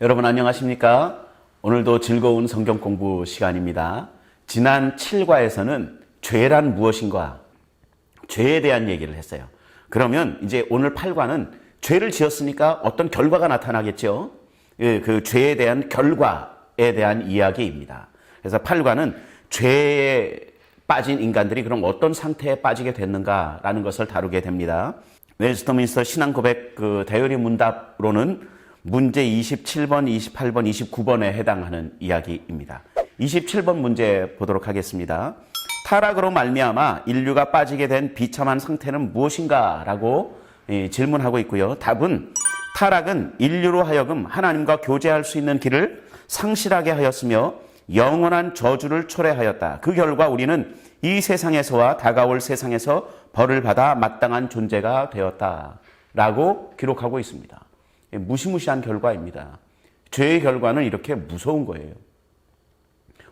여러분 안녕하십니까? 오늘도 즐거운 성경 공부 시간입니다. 지난 7과에서는 죄란 무엇인가, 죄에 대한 얘기를 했어요. 그러면 이제 오늘 8과는 죄를 지었으니까 어떤 결과가 나타나겠죠? 그 죄에 대한 결과에 대한 이야기입니다. 그래서 8과는 죄에 빠진 인간들이 그럼 어떤 상태에 빠지게 됐는가라는 것을 다루게 됩니다. 웨스트민스터 신앙고백 다이어리 문답으로는 문제 27번, 28번, 29번에 해당하는 이야기입니다. 27번 문제 보도록 하겠습니다. 타락으로 말미암아 인류가 빠지게 된 비참한 상태는 무엇인가? 라고 질문하고 있고요. 답은 타락은 인류로 하여금 하나님과 교제할 수 있는 길을 상실하게 하였으며 영원한 저주를 초래하였다. 그 결과 우리는 이 세상에서와 다가올 세상에서 벌을 받아 마땅한 존재가 되었다. 라고 기록하고 있습니다. 무시무시한 결과입니다. 죄의 결과는 이렇게 무서운 거예요.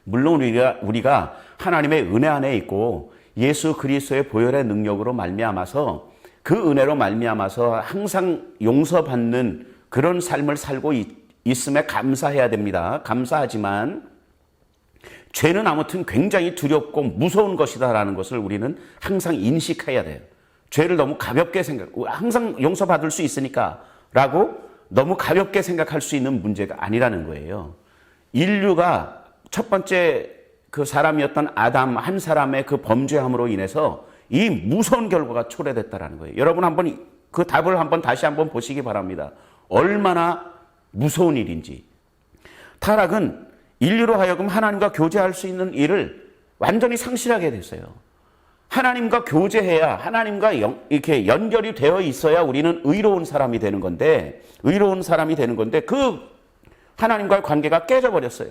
물론 우리가 하나님의 은혜 안에 있고 예수 그리스도의 보혈의 능력으로 말미암아서 그 은혜로 말미암아서 항상 용서받는 그런 삶을 살고 있음에 감사해야 됩니다. 감사하지만 죄는 아무튼 굉장히 두렵고 무서운 것이다라는 것을 우리는 항상 인식해야 돼요. 죄를 너무 가볍게 항상 용서받을 수 있으니까 라고 너무 가볍게 생각할 수 있는 문제가 아니라는 거예요. 인류가 첫 번째 그 사람이었던 아담 한 사람의 그 범죄함으로 인해서 이 무서운 결과가 초래됐다라는 거예요. 여러분 한번 그 답을 다시 한번 보시기 바랍니다. 얼마나 무서운 일인지. 타락은 인류로 하여금 하나님과 교제할 수 있는 일을 완전히 상실하게 됐어요. 하나님과 교제해야, 하나님과 이렇게 연결이 되어 있어야 우리는 의로운 사람이 되는 건데, 그 하나님과의 관계가 깨져버렸어요.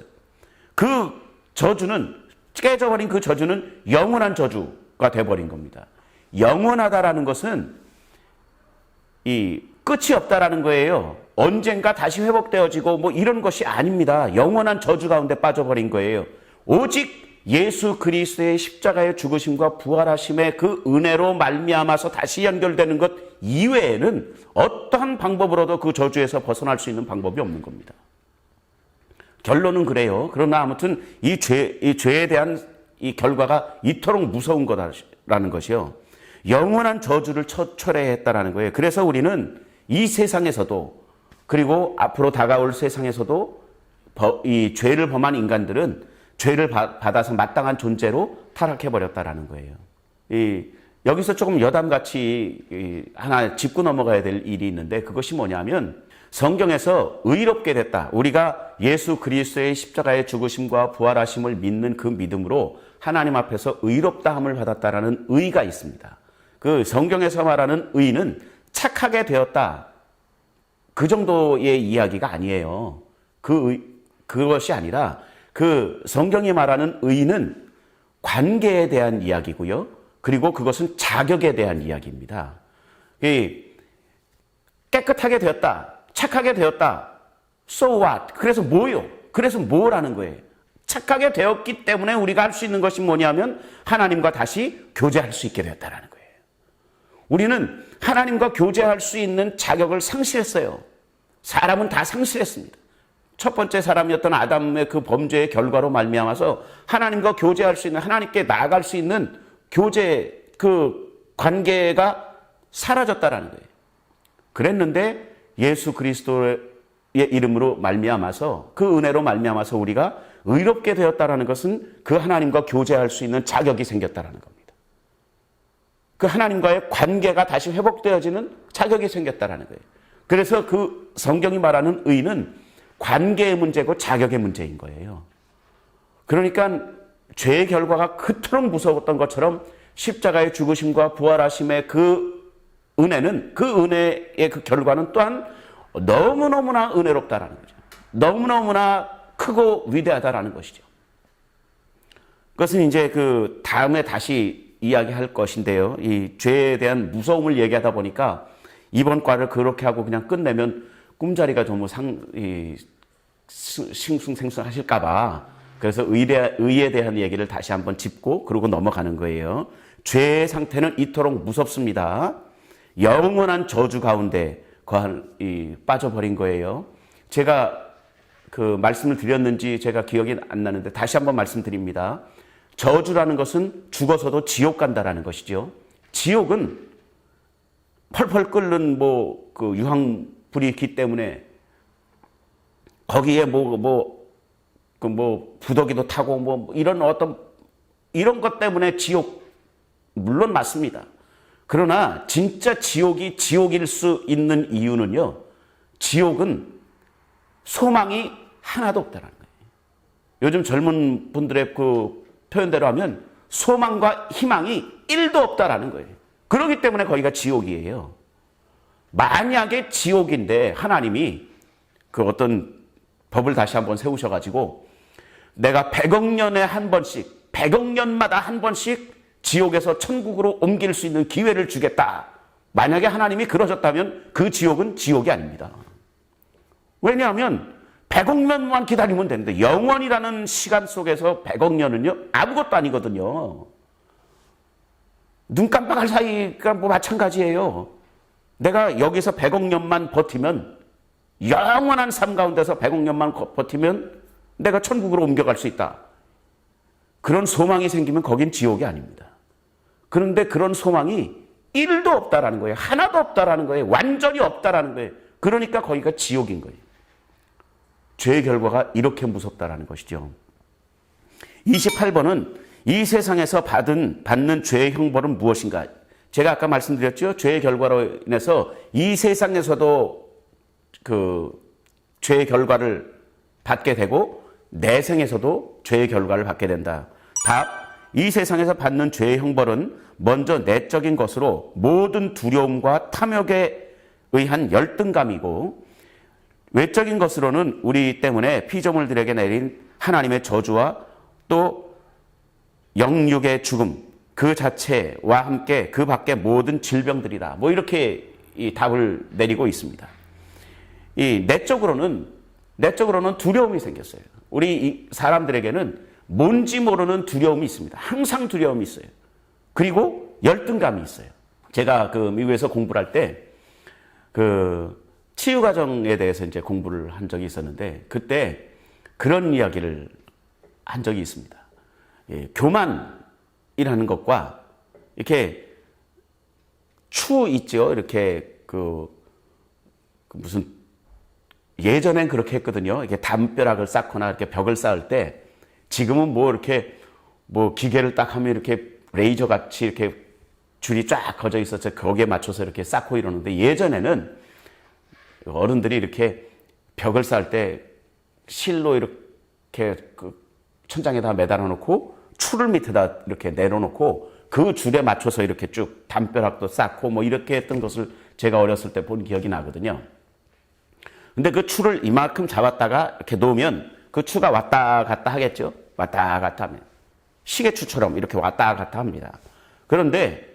깨져버린 그 저주는 영원한 저주가 되어버린 겁니다. 영원하다라는 것은 끝이 없다라는 거예요. 언젠가 다시 회복되어지고 이런 것이 아닙니다. 영원한 저주 가운데 빠져버린 거예요. 오직 예수 그리스도의 십자가의 죽으심과 부활하심의 그 은혜로 말미암아서 다시 연결되는 것 이외에는 어떠한 방법으로도 그 저주에서 벗어날 수 있는 방법이 없는 겁니다. 결론은 그래요. 그러나 아무튼 이 죄에 대한 이 결과가 이토록 무서운 거다라는 것이요. 영원한 저주를 초래했다라는 거예요. 그래서 우리는 이 세상에서도 그리고 앞으로 다가올 세상에서도 이 죄를 범한 인간들은 죄를 받아서 마땅한 존재로 타락해버렸다라는 거예요. 여기서 조금 여담같이 하나 짚고 넘어가야 될 일이 있는데 그것이 뭐냐면 성경에서 의롭게 됐다. 우리가 예수 그리스도의 십자가의 죽으심과 부활하심을 믿는 그 믿음으로 하나님 앞에서 의롭다함을 받았다라는 의가 있습니다. 그 성경에서 말하는 의는 착하게 되었다. 그 정도의 이야기가 아니에요. 그것이 아니라 그 성경이 말하는 의는 관계에 대한 이야기고요. 그리고 그것은 자격에 대한 이야기입니다. 깨끗하게 되었다. 착하게 되었다. So what? 그래서 뭐요? 그래서 뭐라는 거예요? 착하게 되었기 때문에 우리가 할 수 있는 것이 뭐냐면 하나님과 다시 교제할 수 있게 되었다는 거예요. 우리는 하나님과 교제할 수 있는 자격을 상실했어요. 사람은 다 상실했습니다. 첫 번째 사람이었던 아담의 그 범죄의 결과로 말미암아서 하나님과 교제할 수 있는, 하나님께 나아갈 수 있는 교제 그 관계가 사라졌다라는 거예요. 그랬는데 예수 그리스도의 이름으로 말미암아서 그 은혜로 말미암아서 우리가 의롭게 되었다라는 것은 그 하나님과 교제할 수 있는 자격이 생겼다라는 겁니다. 그 하나님과의 관계가 다시 회복되어지는 자격이 생겼다라는 거예요. 그래서 그 성경이 말하는 의는 관계의 문제고 자격의 문제인 거예요. 그러니까 죄의 결과가 그토록 무서웠던 것처럼 십자가의 죽으심과 부활하심의 그 은혜는 그 은혜의 그 결과는 또한 너무너무나 은혜롭다라는 거죠. 너무너무나 크고 위대하다라는 것이죠. 그것은 이제 그 다음에 다시 이야기할 것인데요. 이 죄에 대한 무서움을 얘기하다 보니까 이번 과를 그렇게 하고 그냥 끝내면 꿈자리가 너무 싱숭생숭하실까봐 그래서 의에 대한 얘기를 다시 한번 짚고 그러고 넘어가는 거예요. 죄의 상태는 이토록 무섭습니다. 영원한 저주 가운데 빠져버린 거예요. 제가 그 말씀을 드렸는지 제가 기억이 안 나는데 다시 한번 말씀드립니다. 저주라는 것은 죽어서도 지옥 간다라는 것이죠. 지옥은 펄펄 끓는 그 유황불이 있기 때문에 거기에 부더기도 타고 이런 것 때문에 지옥 물론 맞습니다. 그러나 진짜 지옥이 지옥일 수 있는 이유는요. 지옥은 소망이 하나도 없다는 거예요. 요즘 젊은 분들의 그 표현대로 하면 소망과 희망이 1도 없다라는 거예요. 그렇기 때문에 거기가 지옥이에요. 만약에 지옥인데 하나님이 그 어떤 법을 다시 한번 세우셔가지고 내가 100억 년에 한 번씩 100억 년마다 한 번씩 지옥에서 천국으로 옮길 수 있는 기회를 주겠다. 만약에 하나님이 그러셨다면 그 지옥은 지옥이 아닙니다. 왜냐하면 100억 년만 기다리면 되는데 영원이라는 시간 속에서 100억 년은요 아무것도 아니거든요. 눈 깜빡할 사이가 마찬가지예요. 내가 여기서 100억 년만 버티면 영원한 삶 가운데서 100억 년만 버티면 내가 천국으로 옮겨갈 수 있다. 그런 소망이 생기면 거긴 지옥이 아닙니다. 그런데 그런 소망이 1도 없다라는 거예요. 하나도 없다라는 거예요. 완전히 없다라는 거예요. 그러니까 거기가 지옥인 거예요. 죄의 결과가 이렇게 무섭다라는 것이죠. 28번은 이 세상에서 받는 죄의 형벌은 무엇인가? 제가 아까 말씀드렸죠. 죄의 결과로 인해서 이 세상에서도 그 죄의 결과를 받게 되고 내생에서도 죄의 결과를 받게 된다. 답, 이 세상에서 받는 죄의 형벌은 먼저 내적인 것으로 모든 두려움과 탐욕에 의한 열등감이고 외적인 것으로는 우리 때문에 피조물들에게 내린 하나님의 저주와 또 영육의 죽음 그 자체와 함께 그 밖의 모든 질병들이다. 이렇게 이 답을 내리고 있습니다. 이 내적으로는 두려움이 생겼어요. 우리 사람들에게는 뭔지 모르는 두려움이 있습니다. 항상 두려움이 있어요. 그리고 열등감이 있어요. 제가 그 미국에서 공부를 할 때 그 치유 과정에 대해서 이제 공부를 한 적이 있었는데 그때 그런 이야기를 한 적이 있습니다. 예, 교만이라는 것과 이렇게 추 있죠. 이렇게 무슨 예전엔 그렇게 했거든요. 이렇게 담벼락을 쌓거나 이렇게 벽을 쌓을 때 지금은 이렇게 기계를 딱 하면 이렇게 레이저 같이 이렇게 줄이 쫙 거져 있어서 거기에 맞춰서 이렇게 쌓고 이러는데 예전에는 어른들이 이렇게 벽을 쌓을 때 실로 이렇게 그 천장에다 매달아 놓고 추를 밑에다 이렇게 내려놓고 그 줄에 맞춰서 이렇게 쭉 담벼락도 쌓고 이렇게 했던 것을 제가 어렸을 때 본 기억이 나거든요. 근데 그 추를 이만큼 잡았다가 이렇게 놓으면 그 추가 왔다 갔다 하겠죠. 왔다 갔다 하면 시계추처럼 이렇게 왔다 갔다 합니다. 그런데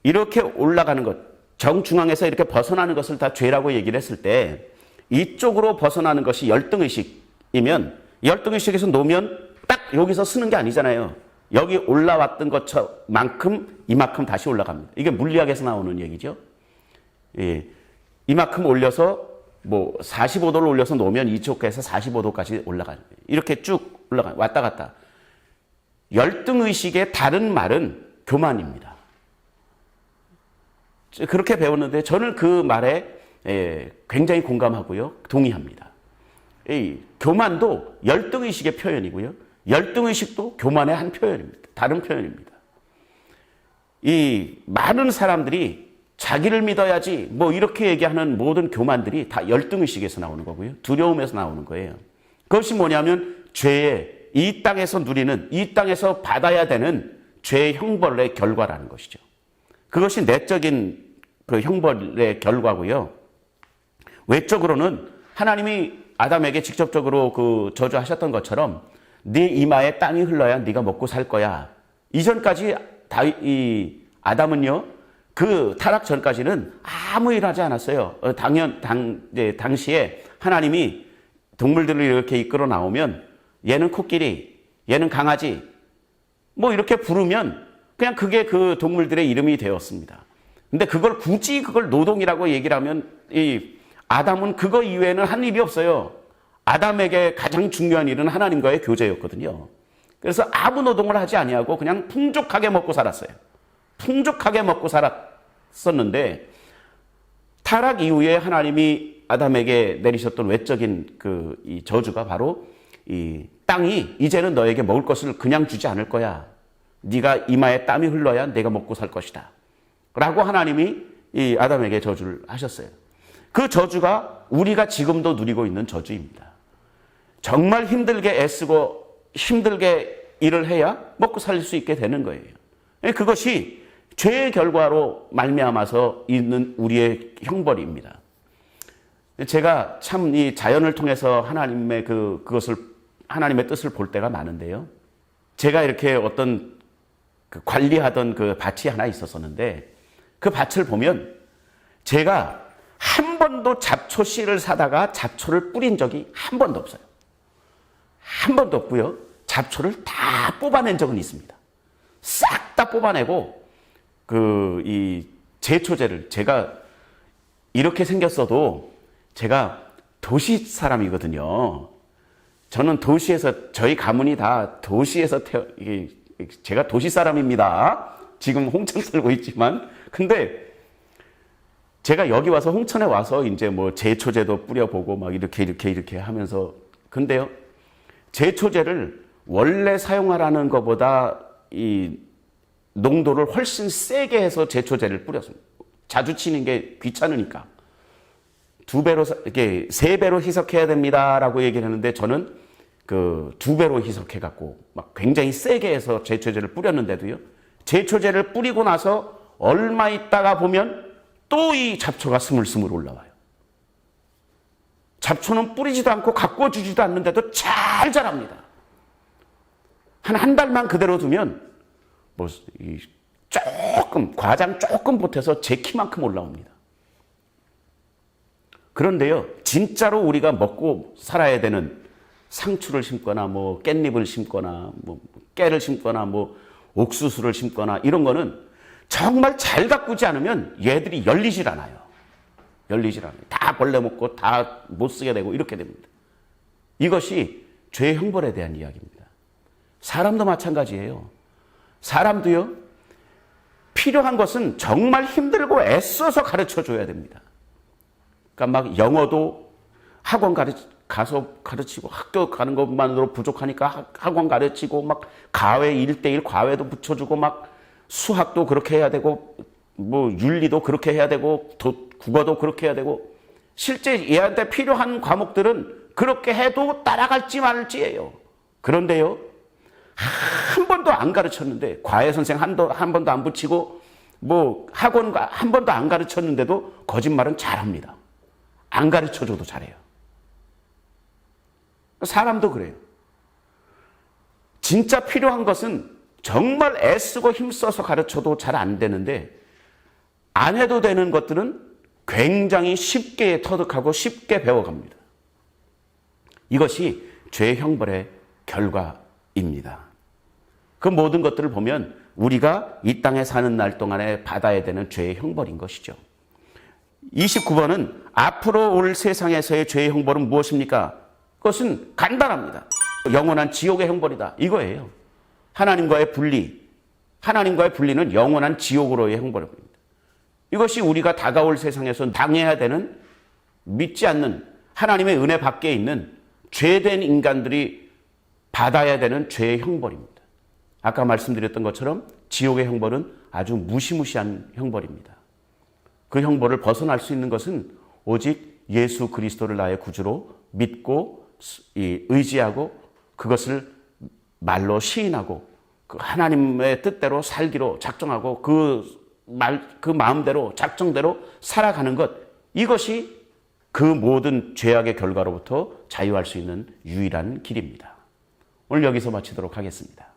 이렇게 올라가는 것, 정중앙에서 이렇게 벗어나는 것을 다 죄라고 얘기를 했을 때 이쪽으로 벗어나는 것이 열등의식이면 열등의식에서 놓으면 딱 여기서 쓰는 게 아니잖아요. 여기 올라왔던 것만큼 이만큼 다시 올라갑니다. 이게 물리학에서 나오는 얘기죠. 예. 이만큼 올려서 45도를 올려서 놓으면 이쪽에서 45도까지 올라가는 거예요. 이렇게 쭉 올라가요. 왔다 갔다. 열등의식의 다른 말은 교만입니다. 그렇게 배웠는데 저는 그 말에 굉장히 공감하고요. 동의합니다. 교만도 열등의식의 표현이고요. 열등의식도 교만의 한 표현입니다. 다른 표현입니다. 이 많은 사람들이 자기를 믿어야지 이렇게 얘기하는 모든 교만들이 다 열등의식에서 나오는 거고요. 두려움에서 나오는 거예요. 그것이 뭐냐면 죄의 이 땅에서 누리는 이 땅에서 받아야 되는 죄의 형벌의 결과라는 것이죠. 그것이 내적인 그 형벌의 결과고요. 외적으로는 하나님이 아담에게 직접적으로 그 저주하셨던 것처럼 네 이마에 땀이 흘러야 네가 먹고 살 거야. 이전까지 아담은요. 그 타락 전까지는 아무 일 하지 않았어요. 당시에 하나님이 동물들을 이렇게 이끌어 나오면 얘는 코끼리, 얘는 강아지 이렇게 부르면 그냥 그게 그 동물들의 이름이 되었습니다. 근데 굳이 그걸 노동이라고 얘기를 하면 이 아담은 그거 이외에는 한 일이 없어요. 아담에게 가장 중요한 일은 하나님과의 교제였거든요. 그래서 아무 노동을 하지 아니하고 그냥 풍족하게 먹고 살았어요. 풍족하게 먹고 살았었는데 타락 이후에 하나님이 아담에게 내리셨던 외적인 이 저주가 바로 이 땅이 이제는 너에게 먹을 것을 그냥 주지 않을 거야. 네가 이마에 땀이 흘러야 내가 먹고 살 것이다. 라고 하나님이 이 아담에게 저주를 하셨어요. 그 저주가 우리가 지금도 누리고 있는 저주입니다. 정말 힘들게 애쓰고 힘들게 일을 해야 먹고 살 수 있게 되는 거예요. 그것이 죄의 결과로 말미암아서 있는 우리의 형벌입니다. 제가 참 이 자연을 통해서 하나님의 하나님의 뜻을 볼 때가 많은데요. 제가 이렇게 어떤 관리하던 밭이 하나 있었었는데 그 밭을 보면 제가 한 번도 잡초 씨를 사다가 잡초를 뿌린 적이 한 번도 없어요. 한 번도 없고요. 잡초를 다 뽑아낸 적은 있습니다. 싹 다 뽑아내고 이 제초제를 제가 이렇게 생겼어도 제가 도시 사람이거든요. 저는 도시에서 저희 가문이 다 도시에서 제가 도시 사람입니다. 지금 홍천 살고 있지만 근데 제가 여기 와서 홍천에 와서 이제 뭐 제초제도 뿌려보고 막 이렇게 하면서 근데요. 제초제를 원래 사용하라는 것보다 이 농도를 훨씬 세게 해서 제초제를 뿌렸습니다. 자주 치는 게 귀찮으니까. 2배로, 이렇게 3배로 희석해야 됩니다라고 얘기를 했는데 저는 2배로 희석해갖고 막 굉장히 세게 해서 제초제를 뿌렸는데도요. 제초제를 뿌리고 나서 얼마 있다가 보면 또 이 잡초가 스물스물 올라와요. 잡초는 뿌리지도 않고 가꿔주지도 않는데도 잘 자랍니다. 한 달만 그대로 두면 과장 조금 보태서 제 키만큼 올라옵니다. 그런데요, 진짜로 우리가 먹고 살아야 되는 상추를 심거나, 깻잎을 심거나, 깨를 심거나, 옥수수를 심거나, 이런 거는 정말 잘 가꾸지 않으면 얘들이 열리질 않아요. 다 벌레 먹고 다 못 쓰게 되고 이렇게 됩니다. 이것이 죄의 형벌에 대한 이야기입니다. 사람도 마찬가지예요. 사람도요, 필요한 것은 정말 힘들고 애써서 가르쳐 줘야 됩니다. 그러니까 막 영어도 학원 가서 가르치고 학교 가는 것만으로 부족하니까 학원 가르치고 막 과외 1:1 과외도 붙여주고 막 수학도 그렇게 해야 되고 윤리도 그렇게 해야 되고 국어도 그렇게 해야 되고 실제 얘한테 필요한 과목들은 그렇게 해도 따라갈지 말지예요. 그런데요, 한 번도 안 가르쳤는데 과외 선생 한 번도 안 붙이고 학원 한 번도 안 가르쳤는데도 거짓말은 잘합니다. 안 가르쳐줘도 잘해요. 사람도 그래요. 진짜 필요한 것은 정말 애쓰고 힘써서 가르쳐도 잘 안 되는데 안 해도 되는 것들은 굉장히 쉽게 터득하고 쉽게 배워갑니다. 이것이 죄의 형벌의 결과입니다. 그 모든 것들을 보면 우리가 이 땅에 사는 날 동안에 받아야 되는 죄의 형벌인 것이죠. 29번은 앞으로 올 세상에서의 죄의 형벌은 무엇입니까? 그것은 간단합니다. 영원한 지옥의 형벌이다. 이거예요. 하나님과의 분리는 영원한 지옥으로의 형벌입니다. 이것이 우리가 다가올 세상에서 당해야 되는 믿지 않는 하나님의 은혜 밖에 있는 죄된 인간들이 받아야 되는 죄의 형벌입니다. 아까 말씀드렸던 것처럼 지옥의 형벌은 아주 무시무시한 형벌입니다. 그 형벌을 벗어날 수 있는 것은 오직 예수 그리스도를 나의 구주로 믿고 의지하고 그것을 말로 시인하고 그 하나님의 뜻대로 살기로 작정하고 그 마음대로 작정대로 살아가는 것, 이것이 그 모든 죄악의 결과로부터 자유할 수 있는 유일한 길입니다. 오늘 여기서 마치도록 하겠습니다.